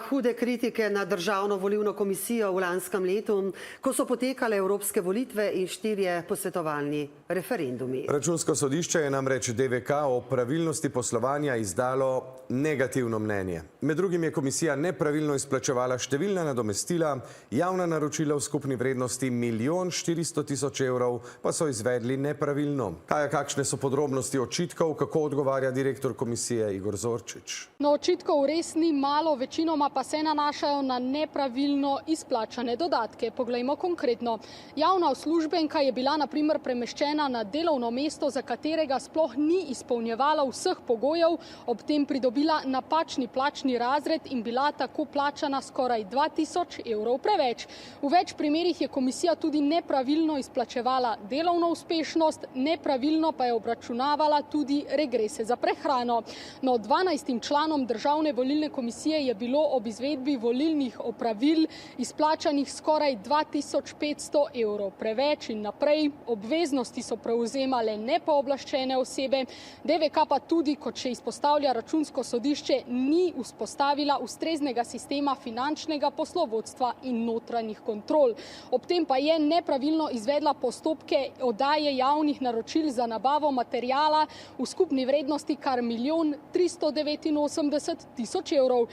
hude kritike na Državno volilno komisijo v lanskem letu, ko so potekale evropske volitve in 4 posvetovalni referendumi. Računsko sodišče je namreč DVK o pravilnosti poslovanja izdalo negativno mnenje. Med drugim je komisija nepravilno izplačevala številna nadomestila, javna naročila v skupni vrednosti 1 400 000 evrov pa so izvedli nepravilno. Kakšne so podrobnosti očitkov, kako odgovarja direktor komisije Igor Zorčič? No, očitkov res ni malo, večinoma pa se nanašajo na nepravilno izplačane dodatke. Poglejmo konkretno. Javna uslužbenka je bila na primer premeščena na delovno mesto, za katerega sploh ni izpolnjevala vseh pogojev, ob tem pridobila napačni plačni razred in bila tako plačana skoraj 2000 evrov preveč. V več primerih je komisija tudi nepravilno izplačevala delovno uspešnost, nepravilno pa je obračunavala tudi regrese za prehrano. No, 12 članom Državne volilne komisije je bilo ob izvedbi volilnih opravil izplačanih skoraj 2500 evrov preveč in naprej. Obveznosti so prevzemale nepooblaščene osebe. DVK pa tudi, kot še izpostavlja Računsko sodišče, ni vzpostavila ustreznega sistema finančnega poslovodstva in notranjih kontrol. Ob tem pa je nepravilno izvedla postopke oddaje javnih naročil za nabavo materiala v skupni vrednosti kar 1 389 000 evrov.